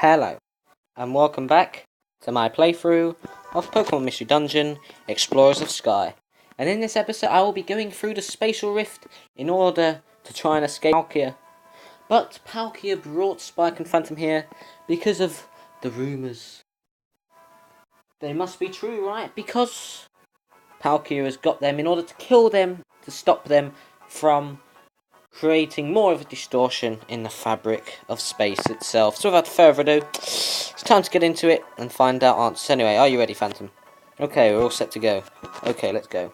Hello, and welcome back to my playthrough of Pokemon Mystery Dungeon Explorers of Sky. And in this episode, I will be going through the Spatial Rift in order to try and escape Palkia. But Palkia brought Spike and Phantom here because of the rumours. They must be true, right? Because Palkia has got them in order to kill them, to stop them from creating more of a distortion in the fabric of space itself. So without further ado, it's time to get into it and find out answers. Anyway, are you ready, Phantom? Okay, we're all set to go. Okay, let's go.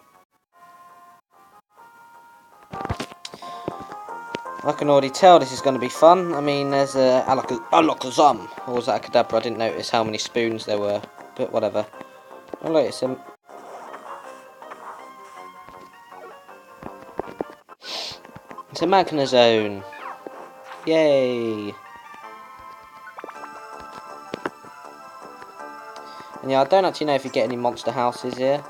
I can already tell this is going to be fun. I mean, there's a Alakazam. Or was that a Kadabra? I didn't notice how many spoons there were. But whatever. Oh look, it's a Magnezone. Yay! And yeah, I don't actually know if you get any monster houses here.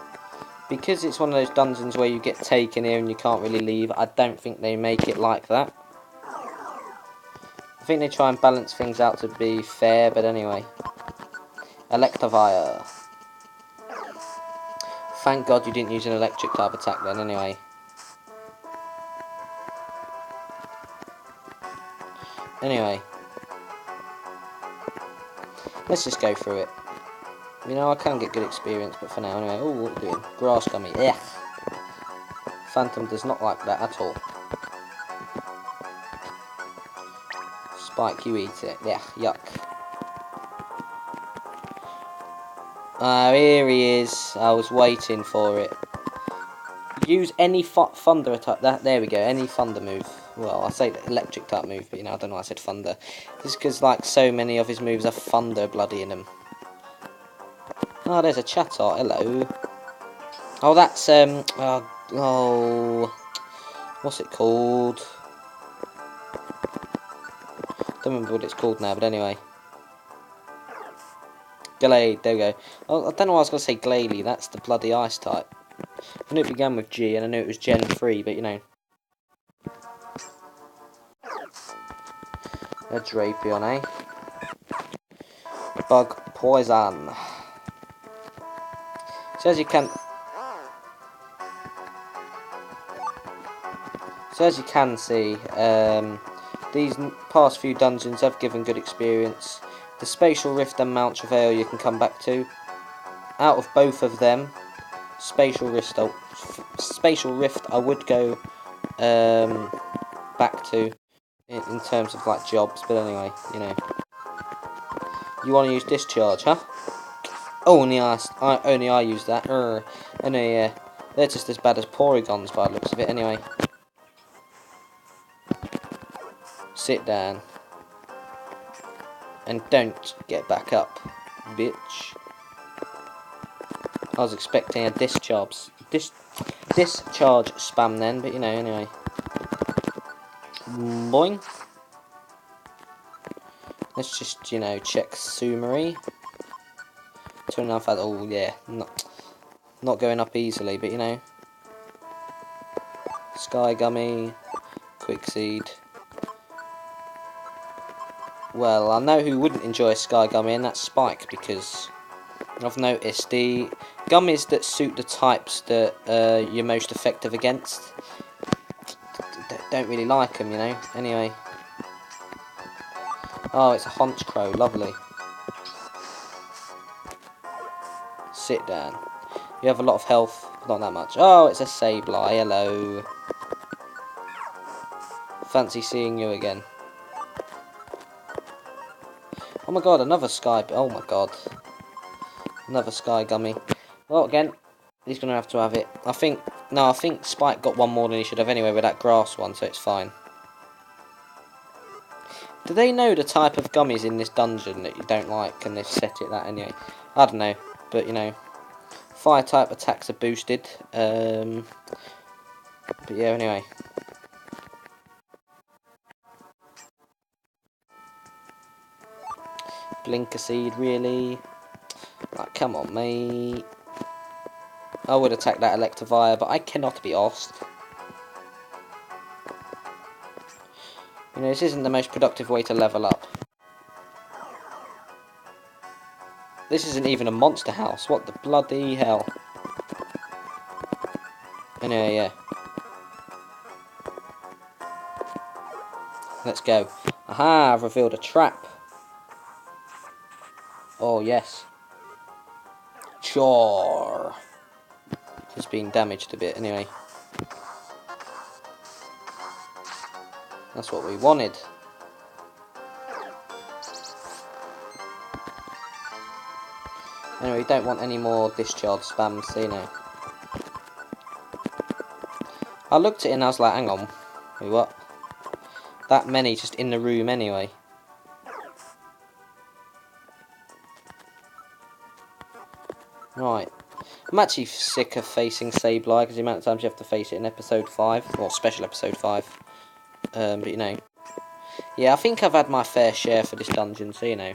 Because it's one of those dungeons where you get taken here and you can't really leave, I don't think they make it like that. I think they try and balance things out to be fair, but anyway. Electivire. Thank God you didn't use an electric type attack then, anyway. Anyway. Let's just go through it. You know, I can get good experience, but for now, anyway. Oh, what are you doing? Grass gummy. Yeah. Phantom does not like that at all. Spike, you eat it. Yeah, yuck. Ah, here he is. I was waiting for it. Use any thunder attack. There we go. Any thunder move. Well, I say electric type move, but you know, I don't know why I said thunder. Just because, like, so many of his moves have thunder bloody in them. Oh, there's a Chatot. Hello. Oh, that's what's it called? Don't remember what it's called now, but anyway. Glade, there we go. Oh, I don't know why I was going to say Glalie, that's the bloody ice type. I knew it began with G, and I knew it was Gen 3, but you know. A Drapion, eh? Bug Poison. So as you can see, these past few dungeons have given good experience. The Spatial Rift and Mount Travail you can come back to. Out of both of them, Spatial Rift I would go back to in terms of like jobs, but anyway, you know. You want to use Discharge, huh? Oh, only I use that. Anyway, they're just as bad as Porygons by the looks of it, anyway. Sit down. And don't get back up, bitch. I was expecting a discharge spam then, but you know, anyway. Boing. Let's just, you know, check Sumery. 2.5 out. Oh yeah, not going up easily, but you know. Sky Gummy, Quickseed. Well, I know who wouldn't enjoy a Sky Gummy, and that's Spike, because I've noticed the gummies that suit the types that you're most effective against don't really like them, you know. Anyway. Oh, it's a Honchkrow, lovely. Sit down. You have a lot of health, not that much. Oh, it's a Sableye, hello. Fancy seeing you again. Oh my god, another oh my god. Another Sky Gummy. Well, again, he's going to have it. I think Spike got one more than he should have anyway with that grass one, so it's fine. Do they know the type of gummies in this dungeon that you don't like, and they've set it that anyway? I don't know, but you know. Fire type attacks are boosted. But yeah, anyway. Blinker Seed, really? Like, come on, mate. I would attack that Electivire, but I cannot be asked. You know, this isn't the most productive way to level up. This isn't even a monster house. What the bloody hell? Anyway, yeah. Let's go. Aha, I've revealed a trap. Oh, yes. Sure. It's been damaged a bit, anyway. That's what we wanted. Anyway, we don't want any more discharge spams, so you know. I looked at it and I was like, hang on. Wait, what? That many just in the room anyway. Right. I'm actually sick of facing Sableye because the amount of times you have to face it in episode 5, or special episode 5. But you know. Yeah, I think I've had my fair share for this dungeon, so you know.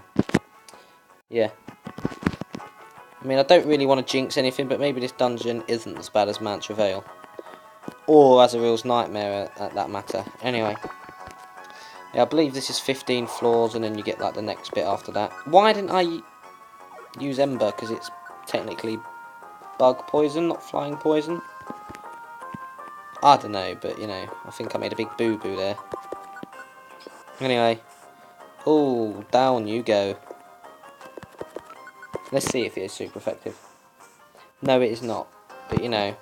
Yeah. I mean, I don't really want to jinx anything, but maybe this dungeon isn't as bad as Mantra Vale. Or Azrael's Nightmare, at that matter. Anyway. Yeah, I believe this is 15 floors, and then you get like the next bit after that. Why didn't I use Ember? Because it's technically bug poison, not flying poison. I don't know, but you know, I think I made a big boo-boo there. Anyway. Oh, down you go. Let's see if it is super effective. No, it is not. But you know,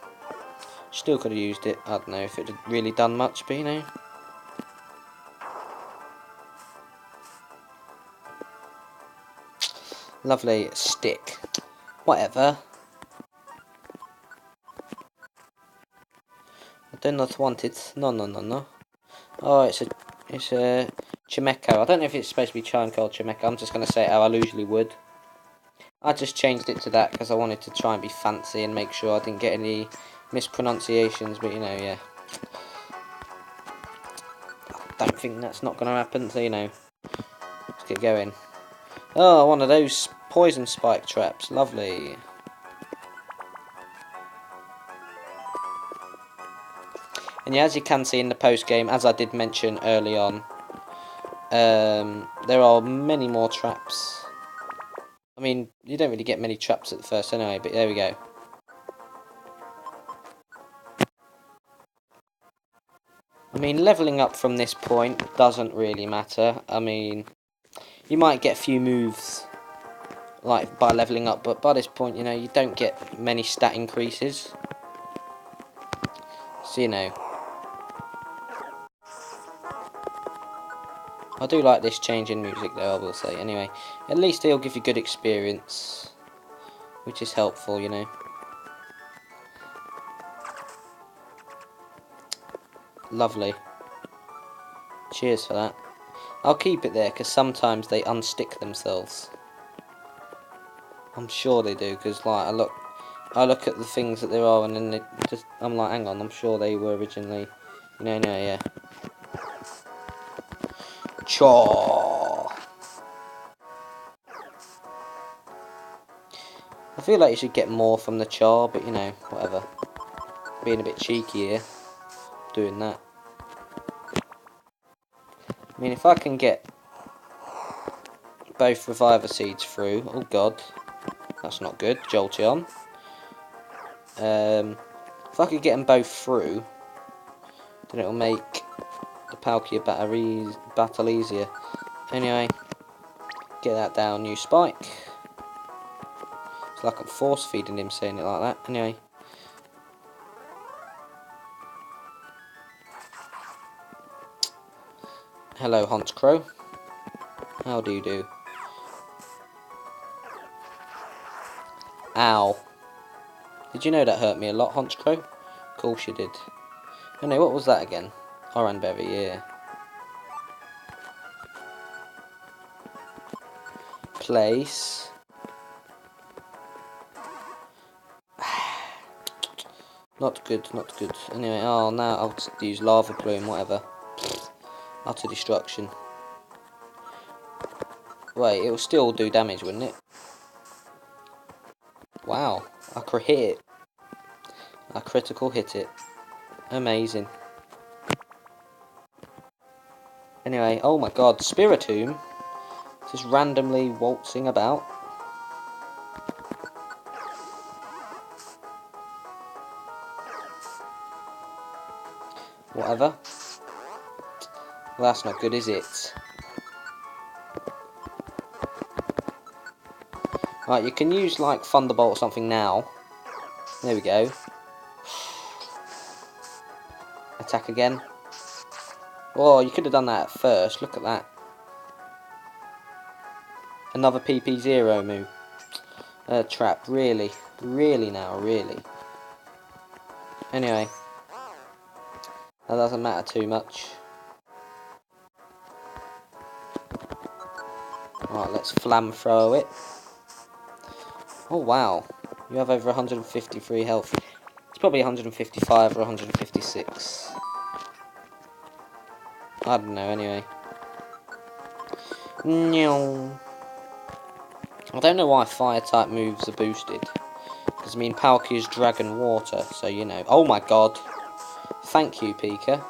still could have used it. I don't know if it had really done much, but you know. Lovely stick. Whatever. I do not want it. No, no, no, no. Oh, it's a Chimecho. I don't know if it's supposed to be Charnco or Chimecho. I'm just going to say it how I usually would. I just changed it to that because I wanted to try and be fancy and make sure I didn't get any mispronunciations, but you know, yeah. I don't think that's not going to happen, so you know. Let's get going. Oh, one of those poison spike traps. Lovely. And yeah, as you can see in the post game, as I did mention early on, there are many more traps. I mean, you don't really get many traps at first anyway, but there we go. I mean, levelling up from this point doesn't really matter. I mean, you might get a few moves like by levelling up, but by this point, you know, you don't get many stat increases. So, you know. I do like this change in music though, I will say. Anyway, at least it'll give you good experience, which is helpful, you know. Lovely. Cheers for that. I'll keep it there, because sometimes they unstick themselves. I'm sure they do, because like, I look at the things that there are, and then I'm like, hang on, I'm sure they were originally, no, yeah. Chaw! I feel like you should get more from the char, but you know, whatever. Being a bit cheeky here, doing that. I mean, if I can get both Reviver Seeds through, oh god, that's not good, Jolteon. If I could get them both through, then it'll make the Palkia battle easier. Anyway, get that down, new spike. It's like I'm force feeding him saying it like that. Anyway. Hello, Hunt Crow. How do you do? Ow. Did you know that hurt me a lot, Hunt Crow? Of course you did. Anyway, what was that again? Oranberry, yeah. Place. Not good, not good. Anyway, oh, now I'll just use Lava Plume, whatever. Utter destruction. Wait, it will still do damage, wouldn't it? Wow, I could hit it. I critical hit it. Amazing. Anyway, oh my god, Spiritomb. Just randomly waltzing about. whatever. Well, that's not good, is it? Right, you can use like Thunderbolt or something now. There we go. Attack again. Oh, you could have done that at first. Look at that. Another PP0 move. Trap. Really. Really now. Really. Anyway. That doesn't matter too much. Right, let's flamethrower it. Oh, wow. You have over 153 health. It's probably 155 or 156. I don't know, anyway. No. I don't know why fire type moves are boosted. Because, I mean, Palkia is dragon water, so you know. Oh my god. Thank you, Pika.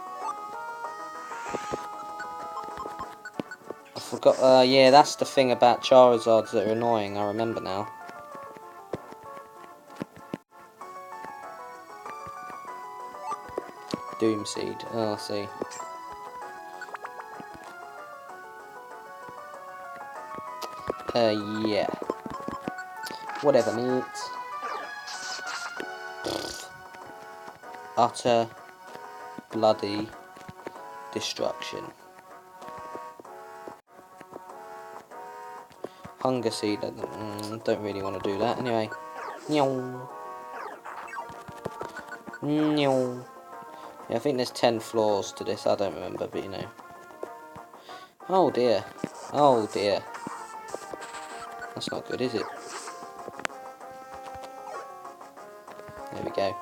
I forgot, yeah, that's the thing about Charizards that are annoying, I remember now. Doom Seed, oh, I see. Yeah. Whatever, mate. Utter bloody destruction. Hunger Seed, don't really want to do that. Anyway. Yeah, I think there's 10 floors to this, I don't remember, but you know. Oh dear. Oh dear. That's not good, is it? There we go.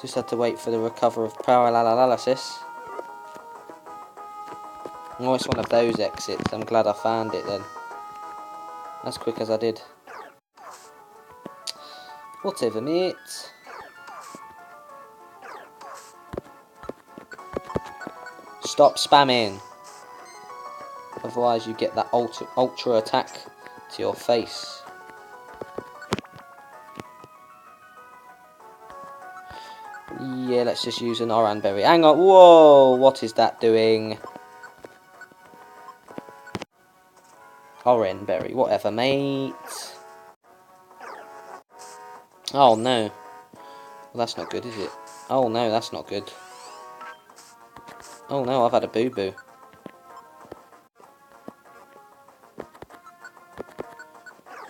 Just had to wait for the recover of paralysis. Oh, it's one of those exits. I'm glad I found it then. As quick as I did. Whatever, mate. Stop spamming. Otherwise you get that ultra attack to your face. Yeah, let's just use an Oran Berry. Hang on. Whoa, what is that doing? Oran Berry, whatever, mate. Oh no. Well, that's not good, is it? Oh no, that's not good. Oh no, I've had a boo-boo.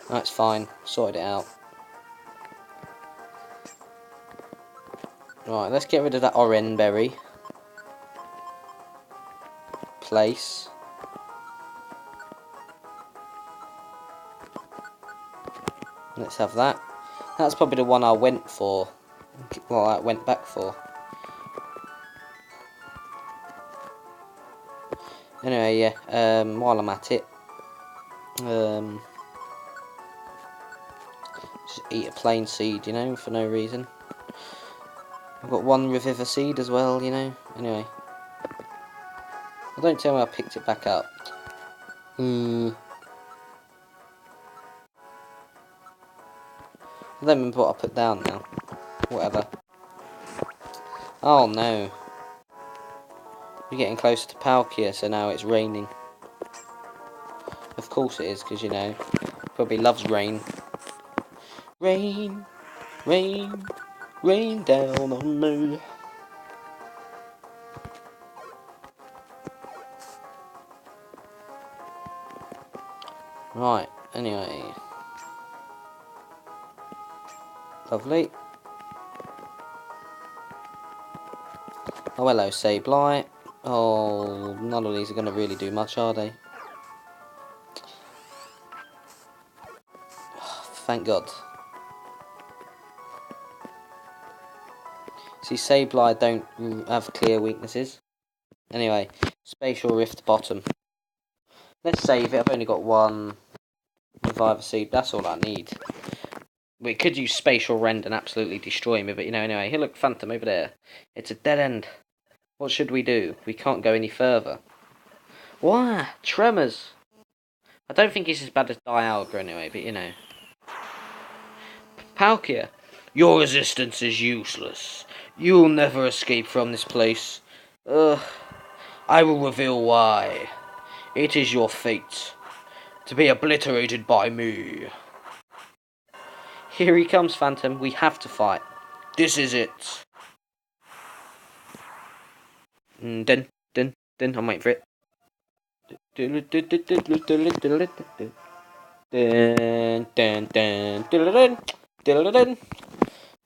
That's fine. Sorted it out. Right, let's get rid of that Oran Berry. Place. Let's have that. That's probably the one I went for. Well, I went back for. Anyway, yeah, while I'm at it, just eat a plain seed, you know, for no reason. I've got one Reviver seed as well, you know. Anyway. Well, don't tell me I picked it back up. I don't remember what I put down now. Whatever. Oh no. We're getting closer to Palkia, so now it's raining. Of course it is, because, you know, probably loves rain. Rain, rain, rain down on me. Right, anyway. Lovely. Oh, hello, Sableye. Oh, none of these are going to really do much, are they? Thank God. See, Sableye don't have clear weaknesses. Anyway, Spatial Rift bottom. Let's save it. I've only got one Reviver Seed. That's all I need. We could use Spatial Rend and absolutely destroy me, but you know, anyway. Here, look, Phantom over there. It's a dead end. What should we do? We can't go any further. Why? Tremors. I don't think it's as bad as Dialga anyway, but you know. Palkia. Your resistance is useless. You'll never escape from this place. Ugh, I will reveal why. It is your fate to be obliterated by me. Here he comes, Phantom. We have to fight. This is it. Dun, dun, dun. I'm waiting for it. Dun, dun, dun, dun, dun, dun.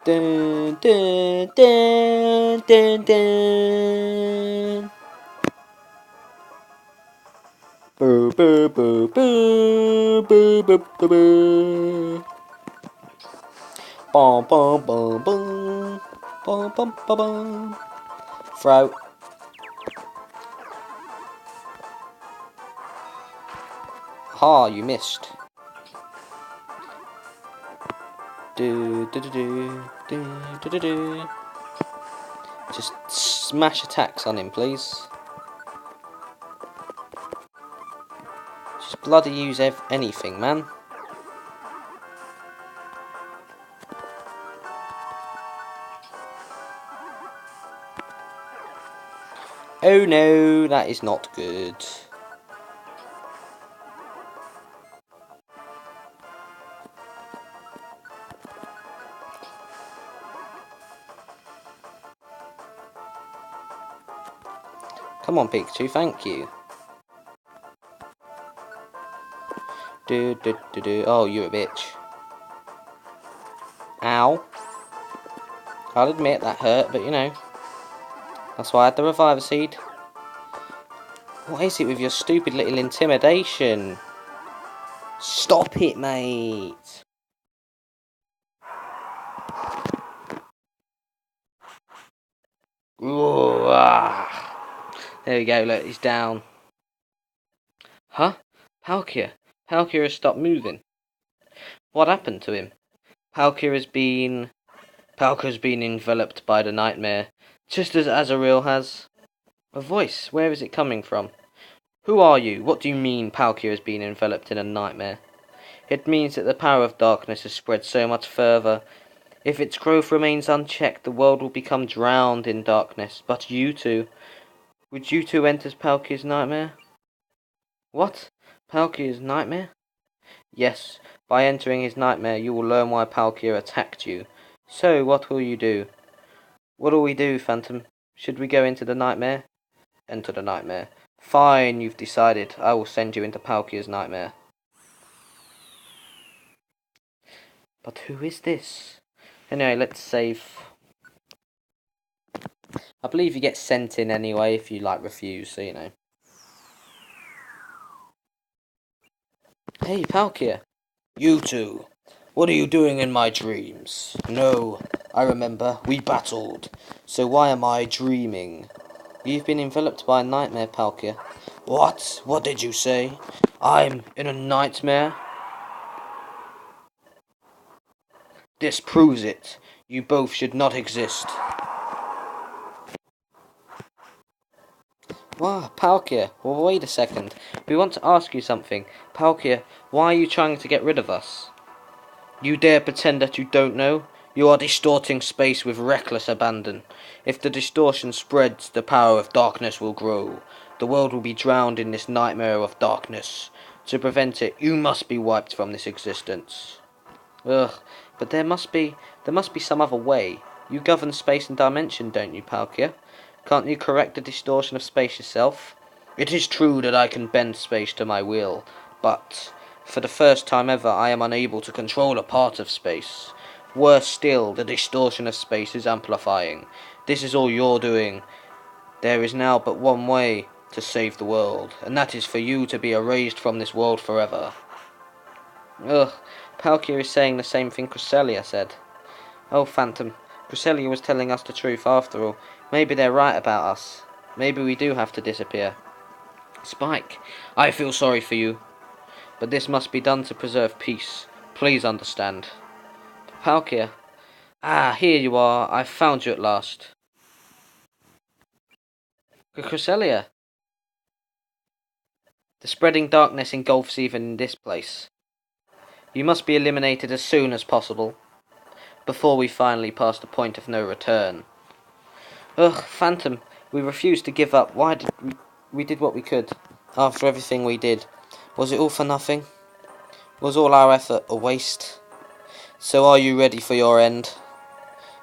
Dun, dun, dun, dun, dun. Boo, boo, boo, boo, boo, boo, boo, boo. Bum, bum, bum, bum. Bum, bum, bum, bum. Throw. Ha, you missed. Do, do, do, do, do, do, do, do. Just smash attacks on him, please. Just bloody use anything, man. Oh no, that is not good. Come on, Pikachu, thank you. Do, do, do, do. Oh, you're a bitch. Ow. I'll admit that hurt, but you know. That's why I had the Reviver Seed. What is it with your stupid little intimidation? Stop it, mate. Ooh, ah. There we go, look, he's down. Huh? Palkia? Palkia has stopped moving. What happened to him? Palkia's been enveloped by the nightmare, just as Azrael has. A voice, where is it coming from? Who are you? What do you mean Palkia has been enveloped in a nightmare? It means that the power of darkness has spread so much further. If its growth remains unchecked, the world will become drowned in darkness. But you two, would you two enter Palkia's nightmare? What? Palkia's nightmare? Yes, by entering his nightmare you will learn why Palkia attacked you. So, what will you do? What'll we do, Phantom? Should we go into the nightmare? Enter the nightmare. Fine, you've decided. I will send you into Palkia's nightmare. But who is this? Anyway, let's save. I believe you get sent in anyway if you, like, refuse, so you know. Hey, Palkia. You two. What are you doing in my dreams? No, I remember. We battled. So why am I dreaming? You've been enveloped by a nightmare, Palkia. What? What did you say? I'm in a nightmare? This proves it. You both should not exist. Wow, Palkia. Well, wait a second. We want to ask you something. Palkia, why are you trying to get rid of us? You dare pretend that you don't know? You are distorting space with reckless abandon. If the distortion spreads, the power of darkness will grow. The world will be drowned in this nightmare of darkness. To prevent it, you must be wiped from this existence. Ugh, but there must be some other way. You govern space and dimension, don't you, Palkia? Can't you correct the distortion of space yourself? It is true that I can bend space to my will, but for the first time ever I am unable to control a part of space. Worse still, the distortion of space is amplifying. This is all you're doing. There is now but one way to save the world, and that is for you to be erased from this world forever. Ugh, Palkia is saying the same thing Cresselia said. Oh, Phantom, Cresselia was telling us the truth after all. Maybe they're right about us. Maybe we do have to disappear. Spike, I feel sorry for you, but this must be done to preserve peace. Please understand. Palkia. Ah, here you are. I've found you at last. Cresselia. The spreading darkness engulfs even in this place. You must be eliminated as soon as possible, before we finally pass the point of no return. Ugh, Phantom, We refused to give up. Why did we did what we could. After everything we did. Was it all for nothing? Was all our effort a waste? So are you ready for your end?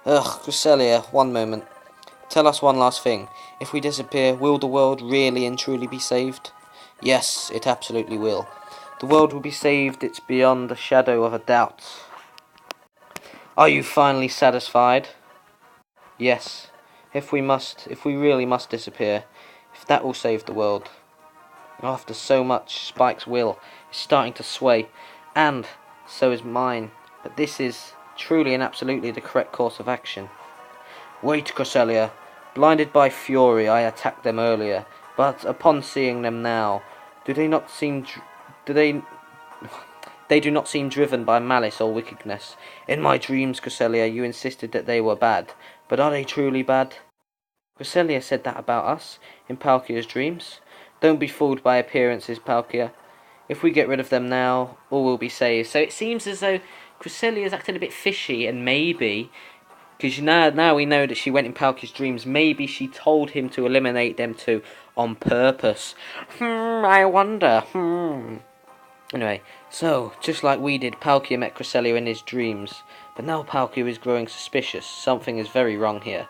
Ugh, Cresselia, one moment. Tell us one last thing. If we disappear, will the world really and truly be saved? Yes, it absolutely will. The world will be saved, it's beyond the shadow of a doubt. Are you finally satisfied? Yes. If we really must disappear, if that will save the world. After so much, Spike's will is starting to sway, and so is mine. But this is truly and absolutely the correct course of action. Wait, Cresselia. Blinded by fury, I attacked them earlier, but upon seeing them now, do they not seem... do they... They do not seem driven by malice or wickedness. In my dreams, Cresselia, you insisted that they were bad, but are they truly bad? Cresselia said that about us, in Palkia's dreams. Don't be fooled by appearances, Palkia. If we get rid of them now, all will be saved. So it seems as though Cresselia's acting a bit fishy, and maybe... because now we know that she went in Palkia's dreams, maybe she told him to eliminate them too, on purpose. I wonder. Anyway, so, just like we did, Palkia met Cresselia in his dreams. But now Palkia is growing suspicious. Something is very wrong here.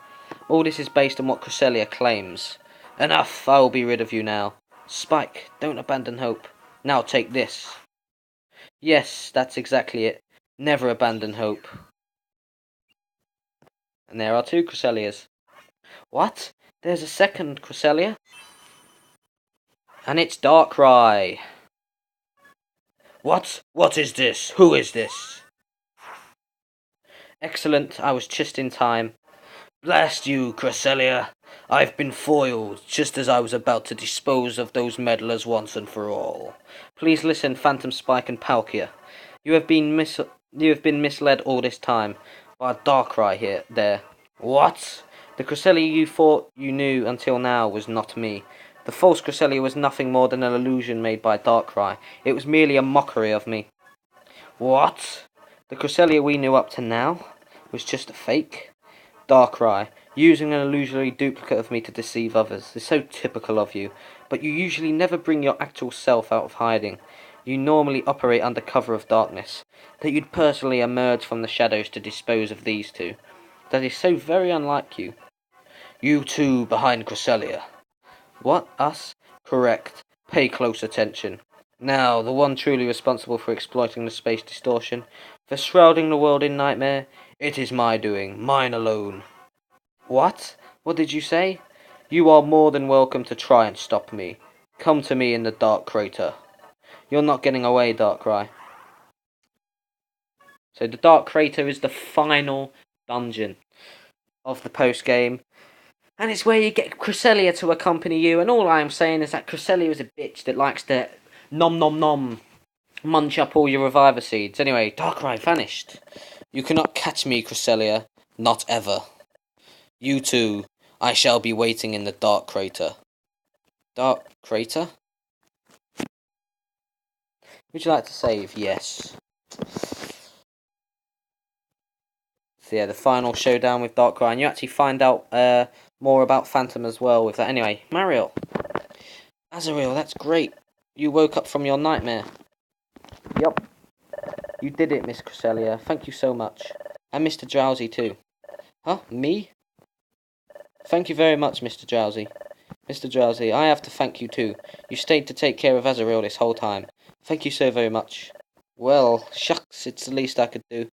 All this is based on what Cresselia claims. Enough! I will be rid of you now. Spike, don't abandon hope. Now take this. Yes, that's exactly it. Never abandon hope. And there are 2 Cresselias. What? There's a second Cresselia? And it's Darkrai. What? What is this? Who is this? Excellent, I was just in time. Blast you, Cresselia. I've been foiled, just as I was about to dispose of those meddlers once and for all. Please listen, Phantom Spike and Palkia. You have been misled all this time by Darkrai there. What? The Cresselia you thought you knew until now was not me. The false Cresselia was nothing more than an illusion made by Darkrai. It was merely a mockery of me. What? The Cresselia we knew up to now was just a fake? Darkrai, using an illusory duplicate of me to deceive others, is so typical of you, but you usually never bring your actual self out of hiding. You normally operate under cover of darkness. That you'd personally emerge from the shadows to dispose of these 2. That is so very unlike you. You 2 behind Cresselia. What? Us? Correct. Pay close attention. Now, the one truly responsible for exploiting the space distortion, for shrouding the world in nightmare, it is my doing, mine alone. What? What did you say? You are more than welcome to try and stop me. Come to me in the Dark Crater. You're not getting away, Darkrai. So the Dark Crater is the final dungeon of the post-game. And it's where you get Cresselia to accompany you. And all I'm saying is that Cresselia is a bitch that likes to nom nom nom munch up all your reviver seeds. Anyway, Darkrai vanished. You cannot catch me, Cresselia. Not ever. You 2, I shall be waiting in the Dark Crater. Dark Crater? Would you like to save? Yes. So yeah, the final showdown with Darkrai, and you actually find out more about Phantom as well with that. Anyway, Mariel. Azuriel, that's great. You woke up from your nightmare. Yup. You did it, Miss Cresselia. Thank you so much. And Mr. Drowsy too. Huh? Me? Thank you very much, Mr. Drowsy. Mr. Drowsy, I have to thank you too. You stayed to take care of Azuriel this whole time. Thank you so very much. Well, shucks, it's the least I could do.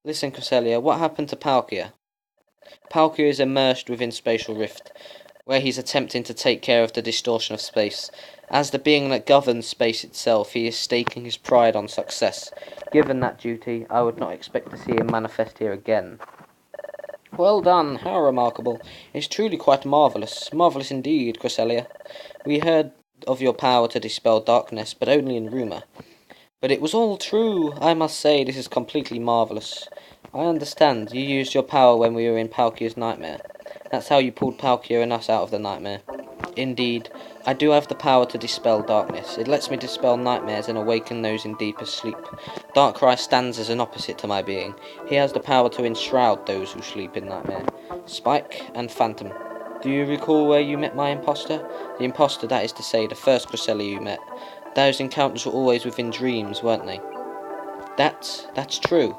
Listen, Cresselia, what happened to Palkia? Palkia is immersed within Spatial Rift, where he's attempting to take care of the distortion of space. As the being that governs space itself, he is staking his pride on success. Given that duty, I would not expect to see him manifest here again. Well done, how remarkable. It's truly quite marvellous. Marvellous indeed, Cresselia. We heard of your power to dispel darkness, but only in rumour. But it was all true. I must say, this is completely marvellous. I understand. You used your power when we were in Palkia's nightmare. That's how you pulled Palkia and us out of the nightmare. Indeed, I do have the power to dispel darkness. It lets me dispel nightmares and awaken those in deepest sleep. Darkrai stands as an opposite to my being. He has the power to enshroud those who sleep in nightmare. Spike and Phantom. Do you recall where you met my imposter? The imposter, that is to say, the first Cresselia you met. Those encounters were always within dreams, weren't they? That's true.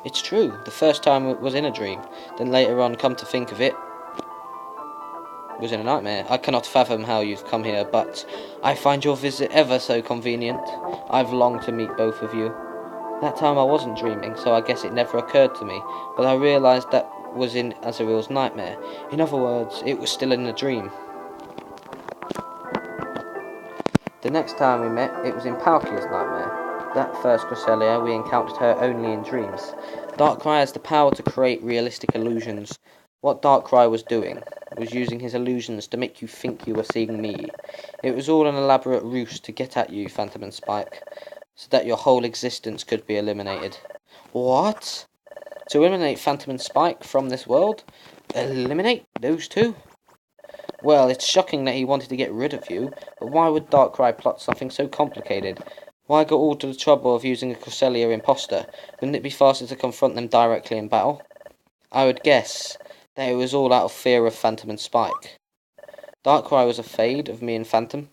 It's true. The first time it was in a dream. Then later on, come to think of it, was in a nightmare. I cannot fathom how you've come here, but I find your visit ever so convenient. I've longed to meet both of you. That time I wasn't dreaming, so I guess it never occurred to me, but I realised that was in Azrael's nightmare. In other words, it was still in a dream. The next time we met, it was in Palkia's nightmare. That first Cresselia, we encountered her only in dreams. Darkrai has the power to create realistic illusions. What Darkrai was doing was using his illusions to make you think you were seeing me. It was all an elaborate ruse to get at you, Phantom and Spike, so that your whole existence could be eliminated. What? To eliminate Phantom and Spike from this world? Eliminate those two? Well, it's shocking that he wanted to get rid of you, but why would Darkrai plot something so complicated? Why go all to the trouble of using a Cresselia imposter? Wouldn't it be faster to confront them directly in battle? I would guess that it was all out of fear of Phantom and Spike. Darkrai was afraid of me and Phantom?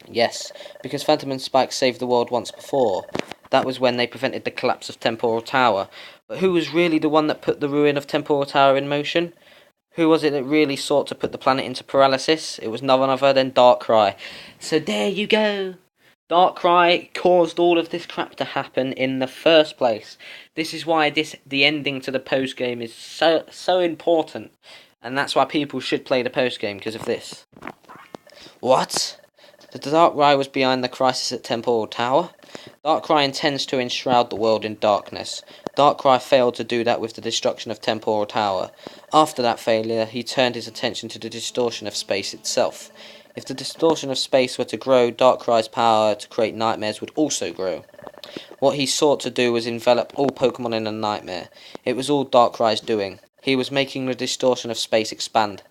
Yes, because Phantom and Spike saved the world once before. That was when they prevented the collapse of Temporal Tower. But who was really the one that put the ruin of Temporal Tower in motion? Who was it that really sought to put the planet into paralysis? It was none other than Darkrai. So there you go. Darkrai caused all of this crap to happen in the first place. This is why the ending to the post game is so important. And that's why people should play the post game, because of this. What? The Darkrai was behind the crisis at Temporal Tower? Darkrai intends to enshroud the world in darkness. Darkrai failed to do that with the destruction of Temporal Tower. After that failure, he turned his attention to the distortion of space itself. If the distortion of space were to grow, Darkrai's power to create nightmares would also grow. What he sought to do was envelop all Pokémon in a nightmare. It was all Darkrai's doing. He was making the distortion of space expand.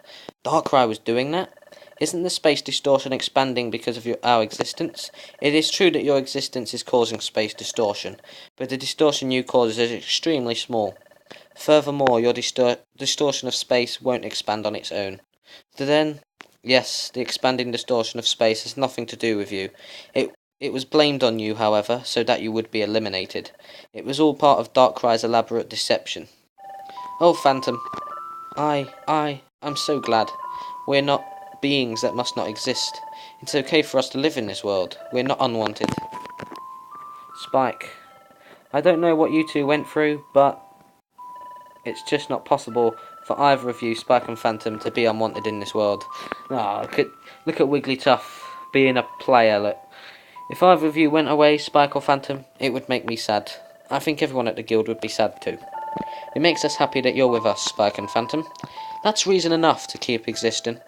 Darkrai was doing that? Isn't the space distortion expanding because of our existence? It is true that your existence is causing space distortion, but the distortion you cause is extremely small. Furthermore, your distortion of space won't expand on its own. Then, yes, the expanding distortion of space has nothing to do with you. It was blamed on you, however, so that you would be eliminated. It was all part of Darkrai's elaborate deception. Oh, Phantom, I'm so glad. We're not beings that must not exist. It's okay for us to live in this world. We're not unwanted. Spike, I don't know what you two went through, but it's just not possible for either of you, Spike and Phantom, to be unwanted in this world. Look at Wigglytuff being a player. Look. If either of you went away, Spike or Phantom, it would make me sad. I think everyone at the guild would be sad too. It makes us happy that you're with us, Spike and Phantom. That's reason enough to keep existing.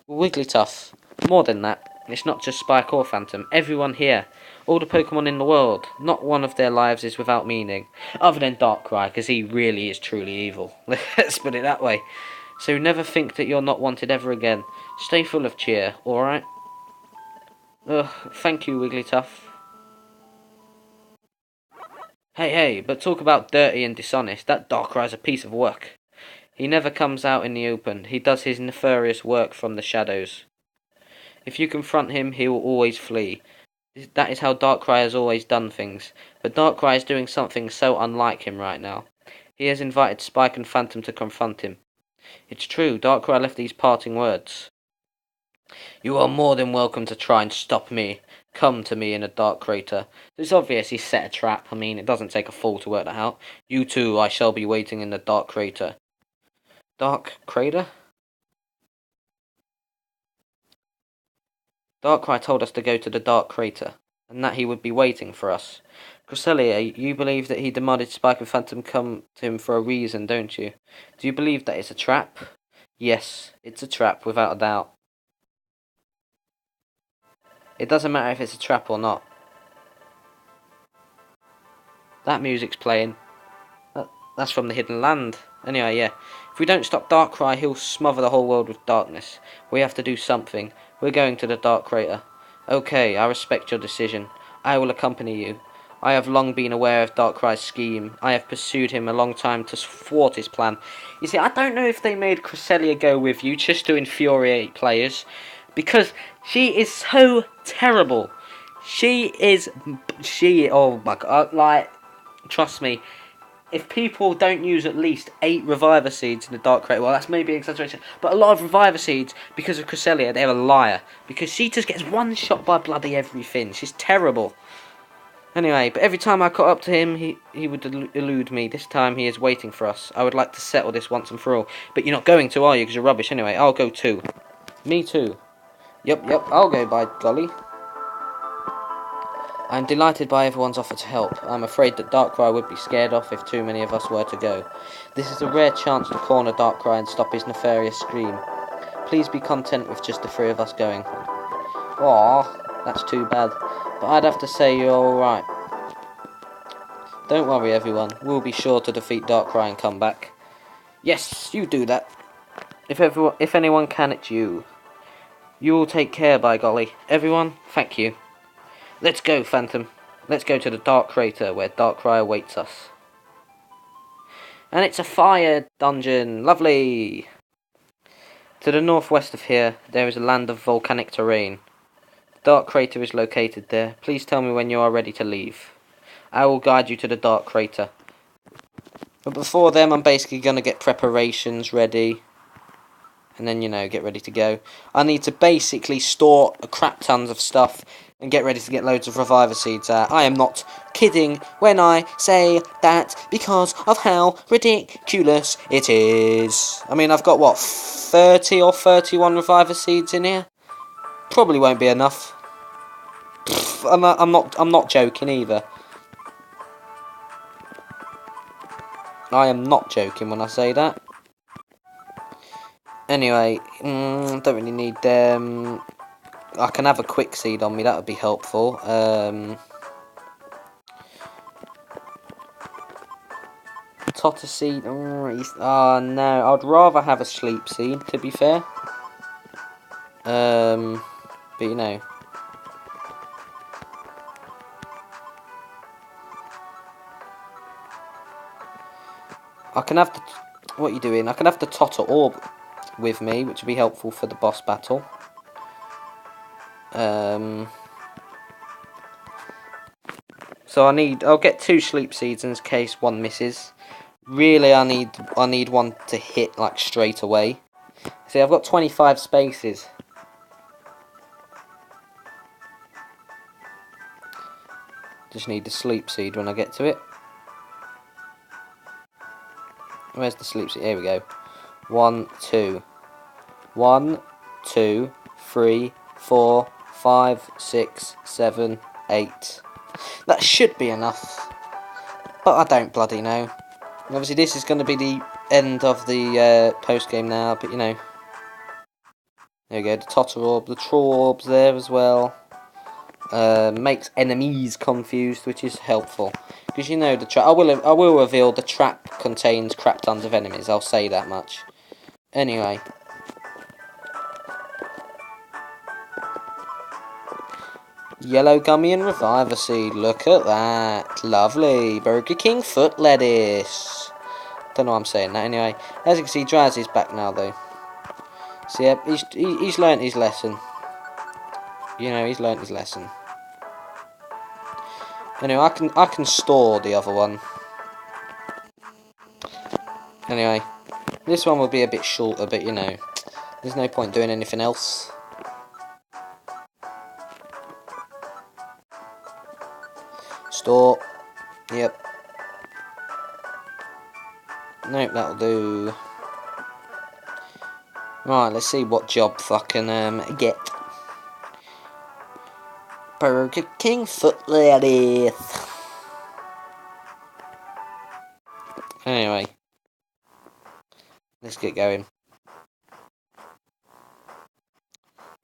Wigglytuff, more than that, it's not just Spike or Phantom, everyone here, all the Pokemon in the world, not one of their lives is without meaning, other than Darkrai, because he really is truly evil, let's put it that way. So never think that you're not wanted ever again, stay full of cheer, alright? Thank you, Wigglytuff. Hey, but talk about dirty and dishonest, that Darkrai's a piece of work. He never comes out in the open. He does his nefarious work from the shadows. If you confront him, he will always flee. That is how Darkrai has always done things. But Darkrai is doing something so unlike him right now. He has invited Spike and Phantom to confront him. It's true, Darkrai left these parting words. You are more than welcome to try and stop me. Come to me in a dark crater. It's obvious he set a trap. I mean, it doesn't take a fool to work that out. You too, I shall be waiting in the dark crater. Dark crater? Darkrai told us to go to the dark crater, and that he would be waiting for us. Cresselia, you believe that he demanded Spike and Phantom come to him for a reason, don't you? Do you believe that it's a trap? Yes, it's a trap, without a doubt. It doesn't matter if it's a trap or not. That music's playing. That's from the Hidden Land. Anyway, yeah. If we don't stop Darkrai, he'll smother the whole world with darkness. We have to do something. We're going to the Dark Crater. Okay, I respect your decision. I will accompany you. I have long been aware of Darkrai's scheme. I have pursued him a long time to thwart his plan. You see, I don't know if they made Cresselia go with you just to infuriate players, because she is so terrible. Oh my god, like, trust me, if people don't use at least 8 Reviver Seeds in the Darkrai, well, that's maybe an exaggeration, but a lot of Reviver Seeds, because of Cresselia, they're a liar. Because she just gets one shot by bloody everything. She's terrible. Anyway, but every time I caught up to him, he would elude me. This time he is waiting for us. I would like to settle this once and for all. But you're not going to, are you? Because you're rubbish. Anyway, I'll go too. Me too. Yep, I'll go, by golly. I'm delighted by everyone's offer to help. I'm afraid that Darkrai would be scared off if too many of us were to go. This is a rare chance to corner Darkrai and stop his nefarious scheme. Please be content with just the 3 of us going. Aw, that's too bad. But I'd have to say you're alright. Don't worry, everyone. We'll be sure to defeat Darkrai and come back. Yes, you do that. If anyone can, it's you. You will take care, by golly. Everyone, thank you. Let's go, Phantom. Let's go to the Dark Crater, where Darkrai awaits us. And it's a fire dungeon. Lovely! To the northwest of here, there is a land of volcanic terrain. The Dark Crater is located there. Please tell me when you are ready to leave. I will guide you to the Dark Crater. But before then, I'm basically going to get preparations ready. And then, get ready to go. I need to basically store a crap tons of stuff and get ready to get loads of Reviver Seeds out. I am not kidding when I say that, because of how ridiculous it is. I mean, I've got, what, 30 or 31 Reviver Seeds in here? Probably won't be enough. I'm not joking either. I am not joking when I say that. Anyway, don't really need them. I can have a quick seed on me, that would be helpful. Totter seed. Oh no, I'd rather have a sleep seed, to be fair. But I can have the. What are you doing? I can have the Totter Orb with me, which would be helpful for the boss battle. So I'll get 2 sleep seeds in case one misses. Really, I need one to hit like straight away. See, I've got 25 spaces. Just need the sleep seed when I get to it. Where's the sleep seed? Here we go. 1, 2. 1, 2, 3, 4, 5, 6, 7, 8. That should be enough. But I don't bloody know. Obviously, this is going to be the end of the post-game now, but there we go, the Totter Orb, the Troll Orb's there as well. Makes enemies confused, which is helpful. Because the trap, I will reveal the trap contains crap tons of enemies, I'll say that much. Anyway. Yellow Gummy and Reviver Seed, look at that. Lovely. Burger King foot lettuce. Don't know why I'm saying that. Anyway, as you can see, Drowsy's back now, though. So, yeah, he's learnt his lesson. He's learnt his lesson. Anyway, I can store the other one. Anyway, this one will be a bit shorter, but, there's no point doing anything else. Store. Yep. Nope, that'll do. Right, let's see what job fucking get. Burger King foot lettuce. Anyway, let's get going.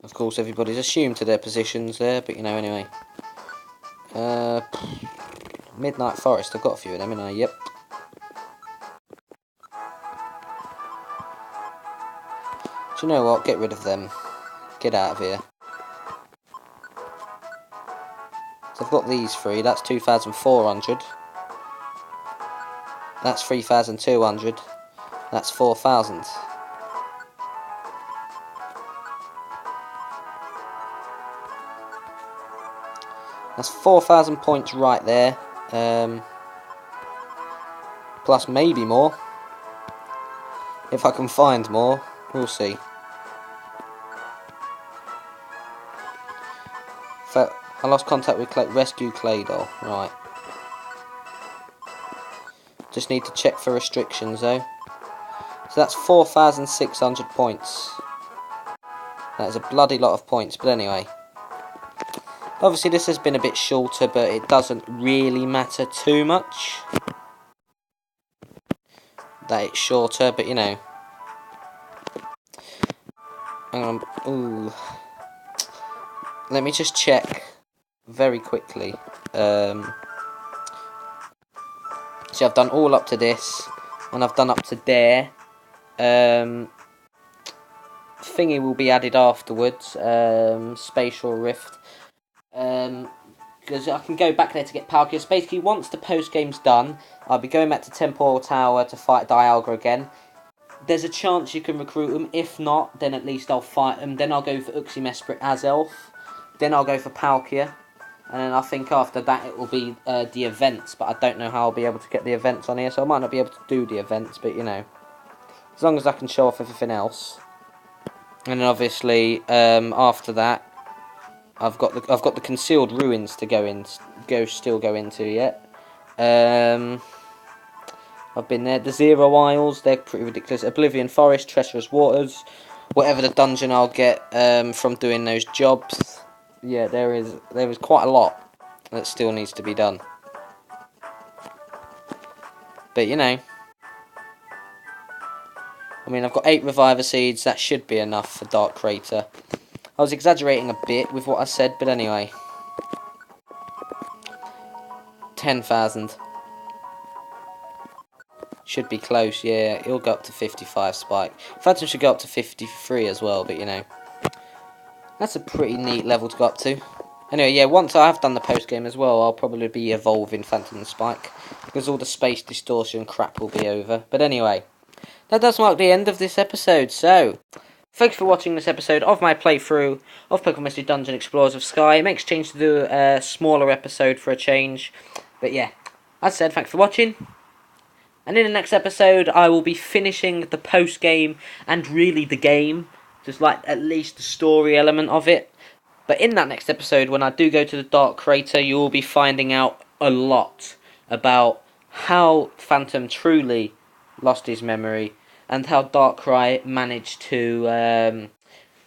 Of course, everybody's assumed to their positions there, but anyway. Midnight Forest, I've got a few of them, haven't I? Yep. Do you know what? Get rid of them. Get out of here. So I've got these three. That's 2,400. That's 3,200. That's 4,000. That's 4,000 points right there. Plus maybe more. If I can find more, we'll see. So I lost contact with Rescue Claydol. Right. Just need to check for restrictions though. So that's 4,600 points. That is a bloody lot of points, but anyway. Obviously this has been a bit shorter, but it doesn't really matter too much that it's shorter, but you know. Hang on. Ooh. Let me just check very quickly. See, I've done all up to this, and I've done up to there. Thingy will be added afterwards. Spatial rift. Because I can go back there to get Palkia. So basically, once the post game's done, I'll be going back to Temporal Tower to fight Dialga again. There's a chance you can recruit them. If not, then at least I'll fight them. Then I'll go for Uxie Mesprit as Elf. Then I'll go for Palkia. And then I think after that it will be the events. But I don't know how I'll be able to get the events on here. So I might not be able to do the events. But you know, as long as I can show off everything else. And then obviously after that, I've got the concealed ruins to still go into yet. I've been there. The Zero Isles, they're pretty ridiculous. Oblivion Forest, Treacherous Waters, whatever the dungeon I'll get from doing those jobs. Yeah, there is quite a lot that still needs to be done. But you know, I mean, I've got 8 Reviver Seeds. That should be enough for Dark Crater. I was exaggerating a bit with what I said, but anyway. 10,000. Should be close, yeah. It'll go up to 55 Spike. Phantom should go up to 53 as well, but you know. That's a pretty neat level to go up to. Anyway, yeah, once I have done the post-game as well, I'll probably be evolving Phantom and Spike. Because all the space distortion crap will be over. But anyway, that does mark the end of this episode, so thanks for watching this episode of my playthrough of Pokémon Mystery Dungeon Explorers of Sky. It makes change to do a smaller episode for a change. But yeah, as I said, thanks for watching. And in the next episode, I will be finishing the post-game and really the game. Just like at least the story element of it. But in that next episode, when I do go to the Dark Crater, you will be finding out a lot about how Phantom truly lost his memory. And how Darkrai managed to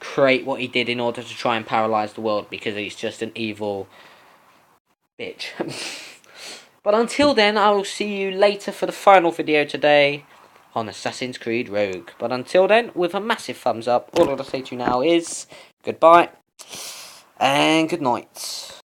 create what he did in order to try and paralyze the world. Because he's just an evil bitch. But until then, I will see you later for the final video today on Assassin's Creed Rogue. But until then, with a massive thumbs up, all I'll say to you now is goodbye and good night.